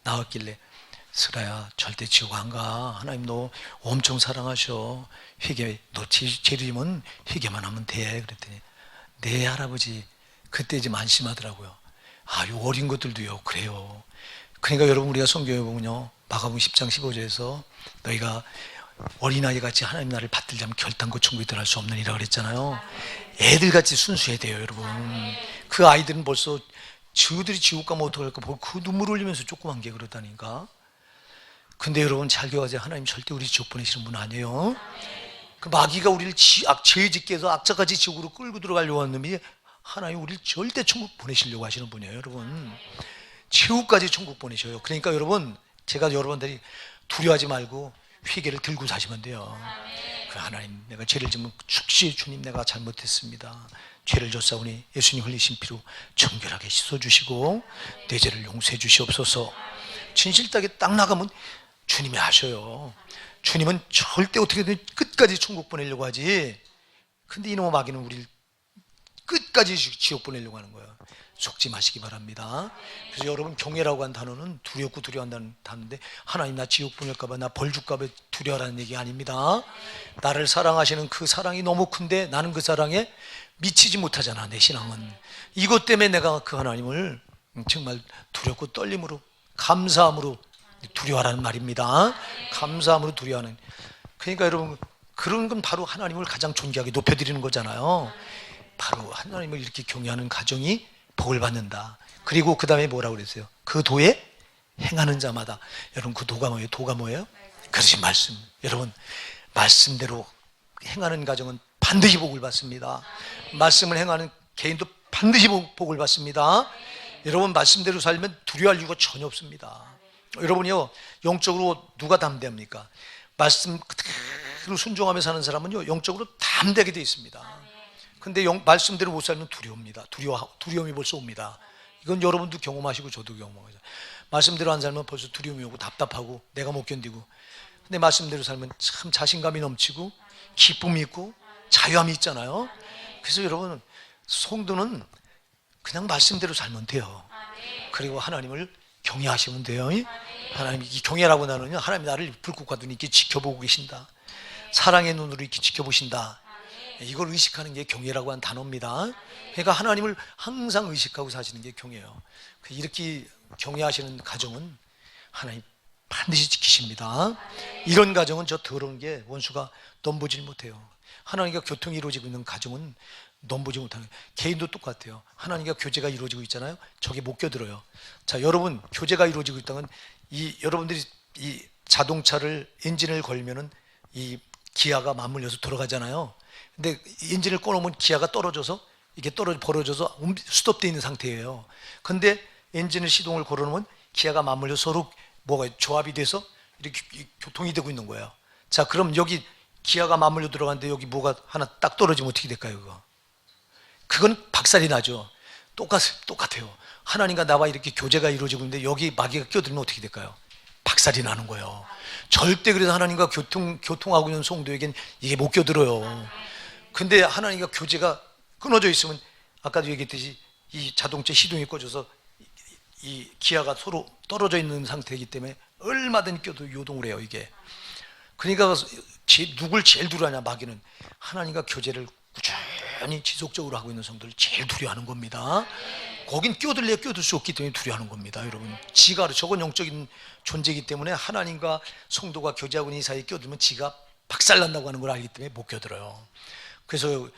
나왔길래 스라야 절대 지옥 안 가. 하나님 너 엄청 사랑하셔. 회개 너 죄리면 회개만 하면 돼. 그랬더니 네 할아버지. 그때 이제 안심하더라고요. 아, 요 어린 것들도요 그래요. 그러니까 여러분 우리가 성경에 보면요 마가복음 10장 15절에서 너희가 어린아이 같이 하나님 나라를 받들자면 결단코 천국에 들어갈 수 없느니라 그랬잖아요. 애들같이 순수해야 돼요 여러분. 그 아이들은 벌써 저들이 지옥 가면 어떡할까 그 눈물 흘리면서 조그만 게 그러다니까. 근데 여러분 잘 기억하세요. 하나님 절대 우리 지옥 보내시는 분 아니에요. 그 마귀가 우리를 죄 짓게 해서 악자까지 지옥으로 끌고 들어가려고 하는 놈이 하나님 우리를 절대 천국 보내시려고 하시는 분이에요 여러분. 지옥까지 천국 보내셔요. 그러니까 여러분 제가 여러분들이 두려워하지 말고 회개를 들고 사시면 돼요. 그 하나님 내가 죄를 지면 축시해 주님 내가 잘못했습니다. 죄를 졌사오니 예수님 흘리신 피로 정결하게 씻어주시고 내 죄를 용서해 주시옵소서. 진실되게 딱 나가면 주님이 하셔요. 주님은 절대 어떻게든 끝까지 천국 보내려고 하지. 근데 이놈의 마귀는 우리를 끝까지 지옥 보내려고 하는 거예요. 속지 마시기 바랍니다. 그래서 여러분 경외라고 한 단어는 두렵고 두려워한다는 단어인데 하나님 나 지옥 보낼까봐 나 벌 줄까봐 두려워하는 얘기 아닙니다. 나를 사랑하시는 그 사랑이 너무 큰데 나는 그 사랑에 미치지 못하잖아. 내 신앙은 이것 때문에 내가 그 하나님을 정말 두렵고 떨림으로 감사함으로 두려워하라는 말입니다. 감사함으로 두려워하는. 그러니까 여러분 그런 건 바로 하나님을 가장 존귀하게 높여드리는 거잖아요. 바로 하나님을 이렇게 경외하는 가정이 복을 받는다. 그리고 그 다음에 뭐라고 그랬어요? 그 도에 행하는 자마다. 여러분 그 도가 뭐예요? 도가 뭐예요? 그것이 말씀. 여러분 말씀대로 행하는 가정은 반드시 복을 받습니다. 말씀을 행하는 개인도 반드시 복을 받습니다. 여러분 말씀대로 살면 두려워할 이유가 전혀 없습니다. 여러분이요 영적으로 누가 담대합니까? 말씀 그대로 순종하며 사는 사람은요 영적으로 담대하게 되어 있습니다. 근데 말씀대로 못 살면 두려웁니다. 두려움이 벌써 옵니다. 이건 여러분도 경험하시고 저도 경험하죠. 말씀대로 안 살면 벌써 두려움이 오고 답답하고 내가 못 견디고. 근데 말씀대로 살면 참 자신감이 넘치고 기쁨이 있고 자유함이 있잖아요. 그래서 여러분 성도는 그냥 말씀대로 살면 돼요. 그리고 하나님을 경외하시면 돼요. 하나님이 경외라고 나누면 하나님이 나를 불꽃과 눈이 이렇게 지켜보고 계신다. 사랑의 눈으로 이렇게 지켜보신다. 이걸 의식하는 게 경외라고 한 단어입니다. 그러니까 하나님을 항상 의식하고 사시는 게 경외예요. 이렇게 경외하시는 가정은 하나님 반드시 지키십니다. 이런 가정은 저 더러운 게 원수가 넘보질 못해요. 하나님과 교통이 이루어지고 있는 가정은 넘보지 못하는. 개인도 똑같아요. 하나님과 교제가 이루어지고 있잖아요. 저게 못 껴들어요. 자, 여러분 교제가 이루어지고 있다면 여러분들이 이 자동차를 엔진을 걸면은 이 기아가 맞물려서 돌아가잖아요. 근데 엔진을 꺼놓으면 기아가 떨어져서 이게 벌어져서 스톱되어 있는 상태예요. 근데 엔진을 시동을 걸어놓으면 기아가 맞물려 서로 뭐가 조합이 돼서 이렇게 교통이 되고 있는 거예요. 자, 그럼 여기 기아가 맞물려 들어갔는데 여기 뭐가 하나 딱 떨어지면 어떻게 될까요? 그건 박살이 나죠. 똑같아요. 하나님과 나와 이렇게 교제가 이루어지고 있는데 여기 마귀가 끼어들면 어떻게 될까요? 박살이 나는 거예요. 절대 그래서 하나님과 교통하고 있는 성도에겐 이게 못 껴들어요. 근데 하나님과 교제가 끊어져 있으면 아까도 얘기했듯이 이 자동차 시동이 꺼져서 이 기아가 서로 떨어져 있는 상태이기 때문에 얼마든 껴도 요동을 해요 이게. 그러니까 누굴 제일 두려워하냐 마귀는 하나님과 교제를 꾸준히 지속적으로 하고 있는 성도를 제일 두려워하는 겁니다. 거긴 끼어들 수 없기 때문에 두려워하는 겁니다. 여러분 지가 저건 영적인 존재이기 때문에 하나님과 성도가 교제하고 있는 이 사이에 끼어들면 지가 박살난다고 하는 걸 알기 때문에 못 끼어들어요. 그래서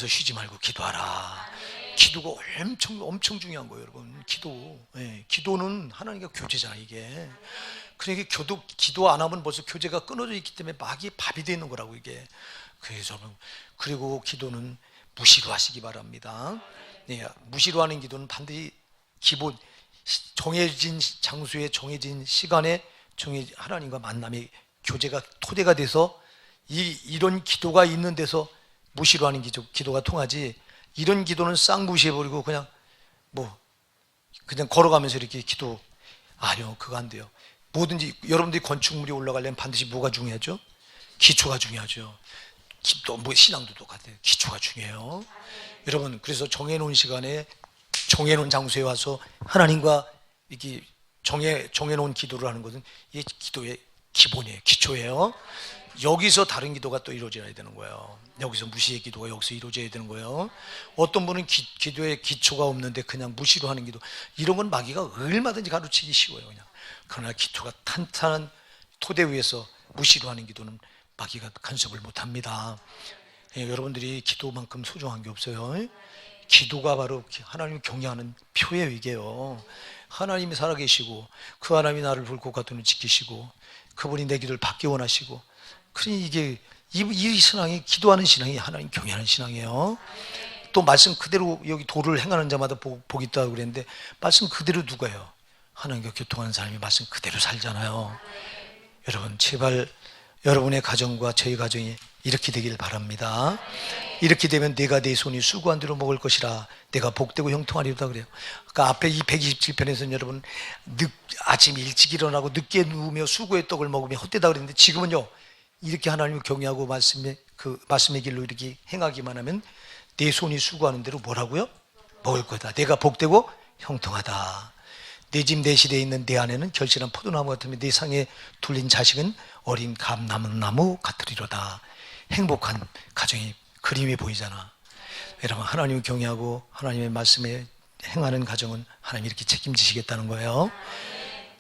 쉬지 말고 기도하라. 기도가 엄청 중요한 거예요 여러분. 기도는 하나님과 교제잖아 이게. 그러니까 기도 안 하면 벌써 교제가 끊어져 있기 때문에 막이 밥이 되는 거라고 이게. 그리고 기도는 무시로 하시기 바랍니다. 네, 무시로 하는 기도는 반드시 기본 정해진 장소에 정해진 시간에 하나님과 만남의 교제가 토대가 돼서 이런 기도가 있는 데서 무시로 하는 기도가 통하지, 이런 기도는 싹 무시해버리고 그냥 걸어가면서 이렇게 기도, 아니요, 그거 안 돼요. 뭐든지 여러분들이 건축물이 올라가려면 반드시 뭐가 중요하죠? 기초가 중요하죠. 신앙도 똑같아요. 기초가 중요해요. 여러분, 그래서 정해놓은 시간에 정해놓은 장소에 와서 하나님과 이렇게 정해놓은 기도를 하는 것은 이게 기도의 기본이에요. 기초예요. 여기서 다른 기도가 또 이루어져야 되는 거예요. 여기서 무시의 기도가 여기서 이루어져야 되는 거예요. 어떤 분은 기도에 기초가 없는데 그냥 무시로 하는 기도, 이런 건 마귀가 얼마든지 가르치기 쉬워요. 그냥. 그러나 기초가 탄탄한 토대 위에서 무시로 하는 기도는 마귀가 간섭을 못합니다. 여러분들이 기도만큼 소중한 게 없어요. 기도가 바로 하나님을 경외하는 표예요. 이게요. 하나님이 살아계시고 그 하나님이 나를 볼 것 같으면 지키시고 그분이 내 기도를 받기 원하시고, 그러니 이게 이 신앙이, 기도하는 신앙이 하나님 경외하는 신앙이에요. 또 말씀 그대로 여기 도를 행하는 자마다 복이 있다고 그랬는데, 말씀 그대로 누가요? 하나님과 교통하는 사람이 말씀 그대로 살잖아요. 여러분, 제발 여러분의 가정과 저희 가정이 이렇게 되길 바랍니다. 이렇게 되면 내가 내 손이 수고한 대로 먹을 것이라 내가 복되고 형통하리로다 그래요. 그러니까 앞에 이 127편에서는 여러분 아침 일찍 일어나고 늦게 누우며 수고의 떡을 먹으며 헛되다 그랬는데, 지금은요 이렇게 하나님을 경외하고 말씀의 길로 이렇게 행하기만 하면 내 손이 수고하는 대로 뭐라고요? 먹을 거다. 내가 복되고 형통하다. 내 집 내 시대에 있는 내 안에는 결실한 포도나무 같으며 내 상에 둘린 자식은 어린 감나무 같으리로다. 행복한 가정이 그림이 보이잖아. 여러분, 하나님을 경외하고 하나님의 말씀에 행하는 가정은 하나님이 이렇게 책임지시겠다는 거예요.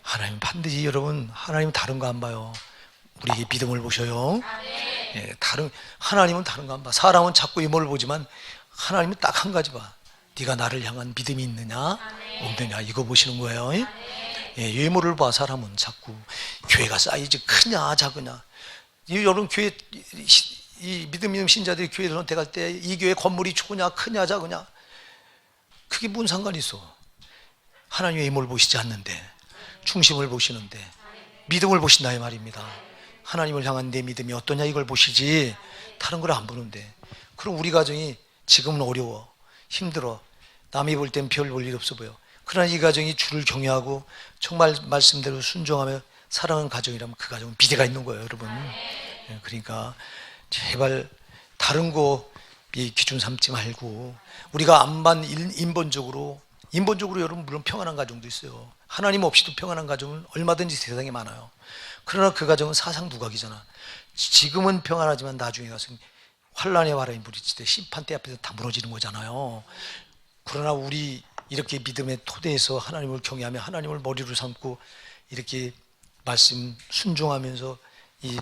하나님 반드시, 여러분, 하나님은 다른 거 안 봐요. 우리에게 믿음을 보셔요. 하나님은 다른 거 안 봐. 사람은 자꾸 이모를 보지만 하나님은 딱 한 가지 봐. 네가 나를 향한 믿음이 있느냐 없느냐, 이거 보시는 거예요. 외모를 봐. 사람은 자꾸 교회가 사이즈 크냐 작으냐. 여러분, 교회 이 믿음 있는 신자들이 교회 선택할 때 이 교회 건물이 좋으냐 크냐 작으냐, 그게 뭔 상관이 있어. 하나님의 외모를 보시지 않는데 중심을 보시는데 믿음을 보신다 이 말입니다. 하나님을 향한 내 믿음이 어떠냐 이걸 보시지 다른 걸 안 보는데. 그럼 우리 가정이 지금은 어려워, 힘들어, 남이 볼 땐 별 볼 일 없어 보여. 그러나 이 가정이 주를 경외하고 정말 말씀대로 순종하며 사랑하는 가정이라면 그 가정은 미래가 있는 거예요, 여러분. 그러니까 제발 다른 거 기준 삼지 말고, 우리가 안반 인본적으로 여러분 물론 평안한 가정도 있어요. 하나님 없이도 평안한 가정은 얼마든지 세상에 많아요. 그러나 그 가정은 사상 누각이잖아. 지금은 평안하지만 나중에 가서 환란의 바람이 부딪힐 때 심판대 앞에서 다 무너지는 거잖아요. 그러나 우리 이렇게 믿음의 토대에서 하나님을 경외하며 하나님을 머리로 삼고 이렇게 말씀 순종하면서 이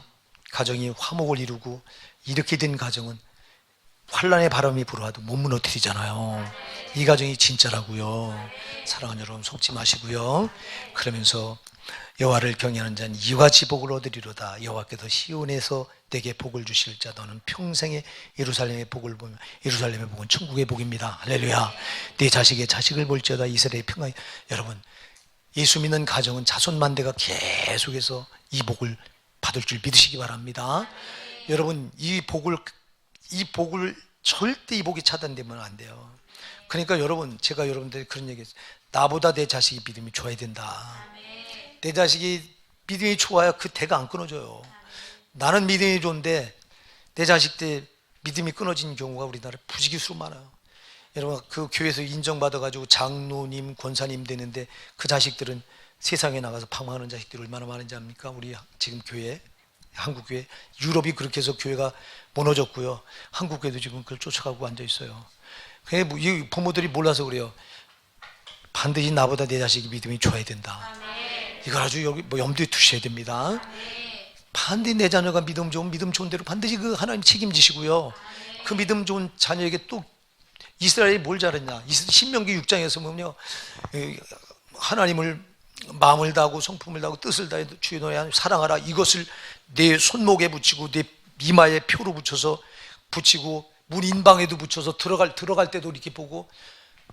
가정이 화목을 이루고 이렇게 된 가정은 환란의 바람이 불어와도 못 무너뜨리잖아요. 이 가정이 진짜라고요. 사랑하는 여러분, 속지 마시고요. 그러면서 여호와를 경외하는 자는 이와 같이 복을 얻으리로다. 여호와께서 시온에서 내게 복을 주실 자 너는 평생에 예루살렘의 복을 보며, 예루살렘의 복은 천국의 복입니다. 할렐루야. 내 자식의 자식을 볼지어다. 이스라엘의 평안이. 여러분, 예수 믿는 가정은 자손만대가 계속해서 이 복을 받을 줄 믿으시기 바랍니다. 여러분, 이 복을 절대 이 복이 차단되면 안 돼요. 그러니까 여러분, 제가 여러분들 그런 얘기 했어요. 나보다 내 자식이 믿음이 좋아야 된다. 내 자식이 믿음이 좋아야 그 대가 안 끊어져요. 나는 믿음이 좋은데 내 자식들 믿음이 끊어진 경우가 우리나라에 부지기수로 많아요. 여러분, 그 교회에서 인정받아가지고 장로님, 권사님 되는데 그 자식들은 세상에 나가서 방황하는 자식들이 얼마나 많은지 압니까? 우리 지금 교회, 한국교회, 유럽이 그렇게 해서 교회가 무너졌고요. 한국교회도 지금 그걸 쫓아가고 앉아있어요. 이 부모들이 몰라서 그래요. 반드시 나보다 내 자식이 믿음이 좋아야 된다. 이걸 아주 여기 염두에 두셔야 됩니다. 반드시 내 자녀가 믿음 좋은 대로 반드시 그 하나님 책임지시고요. 그 믿음 좋은 자녀에게 또 이스라엘이 뭘 잘했냐? 신명기 6장에서 보면요, 하나님을 마음을 다하고 성품을 다하고 뜻을 다해 주의 너의 하나님 사랑하라. 이것을 내 손목에 붙이고 내 이마에 표로 붙여서 붙이고 문 인방에도 붙여서 들어갈 때도 이렇게 보고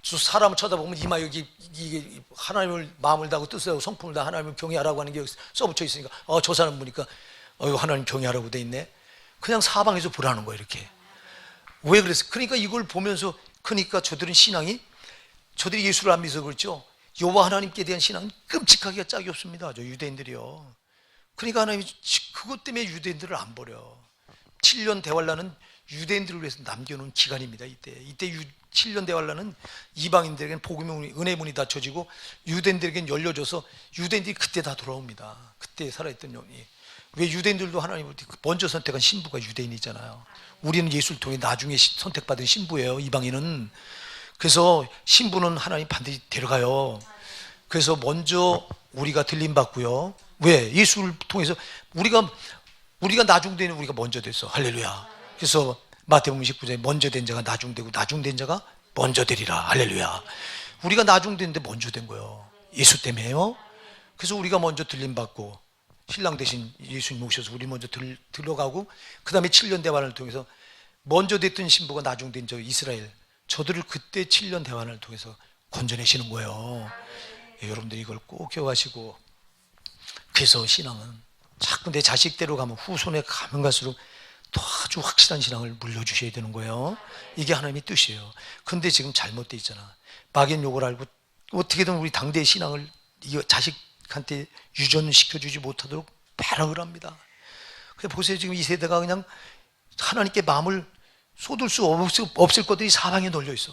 사람을 쳐다보면 이마 여기 이게 하나님을 마음을 다하고 뜻을 다하고 성품을 다하고 하나님을 경외하라고 하는 게 여기 써붙여 있으니까 저 사람 보니까 하나님 경외하라고 돼 있네. 그냥 사방에서 보라는 거예요. 이렇게. 왜 그랬어? 그러니까 이걸 보면서 그러니까 저들은 신앙이 저들이 예수를 안 믿어서 그렇죠. 여호와 하나님께 대한 신앙은 끔찍하기가 짝이 없습니다. 저 유대인들이요. 그러니까 하나님이 그것 때문에 유대인들을 안 버려. 7년 대환란은 유대인들을 위해서 남겨놓은 기간입니다. 이때 7년 대환란은 이방인들에게는 복음의 은혜 문이 닫혀지고 유대인들에게는 열려져서 유대인들이 그때 다 돌아옵니다. 그때 살아있던 영이. 왜 유대인들도 하나님을 먼저 선택한 신부가 유대인이잖아요. 우리는 예수를 통해 나중에 선택받은 신부예요. 이방인은. 그래서 신부는 하나님 반드시 데려가요. 그래서 먼저 우리가 들림받고요. 왜? 예수를 통해서 우리가 나중되는 우리가 먼저 됐어. 할렐루야. 그래서 마태복음 19장에 먼저 된 자가 나중되고 나중된 자가 먼저 되리라. 할렐루야. 우리가 나중됐는데 먼저 된 거예요. 예수 때문에요. 그래서 우리가 먼저 들림받고 신랑 대신 예수님 모셔서 우리 먼저 들어가고 그 다음에 7년 대환을 통해서 먼저 됐던 신부가 나중된 저 이스라엘 저들을 그때 7년 대환을 통해서 건져내시는 거예요. 여러분들이 이걸 꼭 기억하시고 그래서 신앙은 자꾸 내 자식대로 가면 후손에 가면 갈수록 더 아주 확실한 신앙을 물려주셔야 되는 거예요. 이게 하나님의 뜻이에요. 근데 지금 잘못돼 있잖아. 막연 요걸 알고 어떻게든 우리 당대의 신앙을 이 자식한테 유전시켜주지 못하도록 배락을 합니다. 그래서 보세요. 지금 이 세대가 그냥 하나님께 마음을 쏟을 수 없을 것들이 사방에 널려 있어.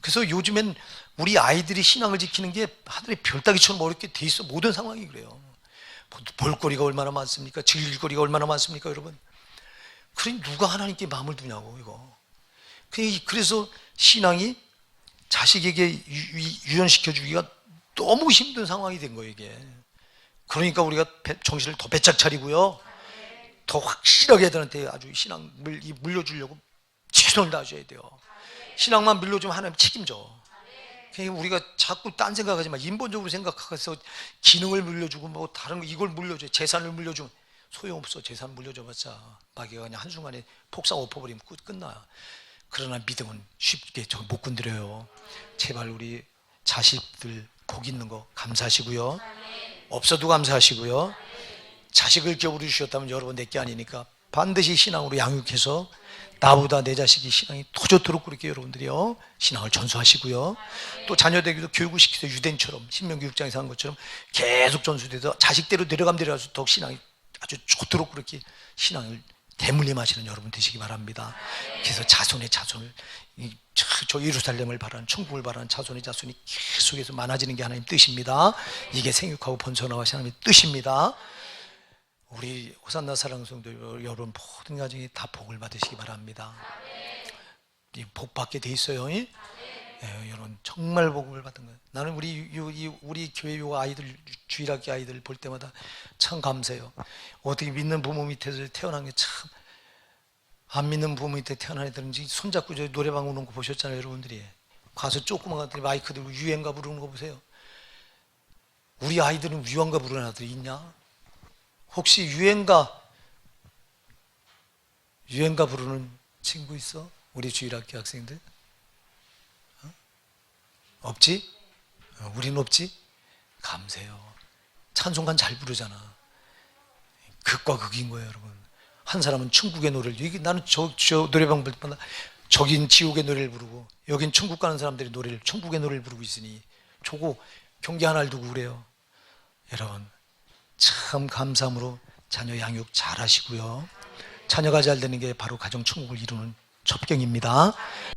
그래서 요즘엔 우리 아이들이 신앙을 지키는 게 하늘의 별따기처럼 어렵게 돼 있어. 모든 상황이 그래요. 볼거리가 얼마나 많습니까? 즐길거리가 얼마나 많습니까, 여러분? 그러니 누가 하나님께 마음을 두냐고, 이거. 그래서 신앙이 자식에게 유전시켜주기가 너무 힘든 상황이 된 거예요, 이게. 그러니까 우리가 정신을 더 바짝 차리고요. 더 확실하게 애들한테 아주 신앙을 물려주려고 최선을 다하셔야 돼요. 신앙만 물려주면 하나님 책임져. 그러니까 우리가 자꾸 딴 생각하지 마. 인본적으로 생각해서 기능을 물려주고 뭐 다른 거 이걸 물려줘. 재산을 물려주면 소용없어. 재산 물려줘봤자 마귀가 그냥 한순간에 폭삭 엎어버리면 끝나. 그러나 믿음은 쉽게 못 건드려요. 제발 우리 자식들 복 있는 거 감사하시고요. 없어도 감사하시고요. 자식을 기업으로 주셨다면 여러분 내게 아니니까 반드시 신앙으로 양육해서 나보다 내 자식이 신앙이 더 좋도록 그렇게 여러분들이요 신앙을 전수하시고요. 또 자녀들에게도 교육을 시키세요. 유대인처럼 신명기 6장에서 한 것처럼 계속 전수돼서 자식대로 내려가서 더 신앙이 아주 좋도록 그렇게 신앙을 대물림하시는 여러분 되시기 바랍니다. 그래서 자손의 자손을 저 예루살렘을 바라는 천국을 바라는 자손의 자손이 계속해서 많아지는 게 하나님 뜻입니다. 이게 생육하고 번성하고 하나님의 뜻입니다. 우리 호산나 사랑하는 성도 여러분 모든 가정이 다 복을 받으시기 바랍니다. 복 받게 돼 있어요. 여러분 정말 복을 받은 거예요. 나는 우리 교회 요 아이들 주일학교 아이들 볼 때마다 참 감사해요. 어떻게 믿는 부모 밑에서 태어난 게 참 안 믿는 부모 밑에 태어난 애들은 손잡고 저 노래방 오는 거 보셨잖아요, 여러분들이. 가서 조그만 것들이 마이크 들고 유행가 부르는 거 보세요. 우리 아이들은 유행가 부르는 아들이 있냐? 혹시 유행가 부르는 친구 있어? 우리 주일학교 학생들? 없지? 우린 없지? 감사해요. 찬송가 잘 부르잖아. 극과 극인 거예요, 여러분. 한 사람은 천국의 노래를, 나는 저 노래방 볼 때마다 저긴 지옥의 노래를 부르고 여긴 천국 가는 사람들이 천국의 노래를 부르고 있으니 저거 경계 하나를 두고 그래요. 여러분 참 감사함으로 자녀 양육 잘 하시고요. 자녀가 잘 되는 게 바로 가정 천국을 이루는 첩경입니다.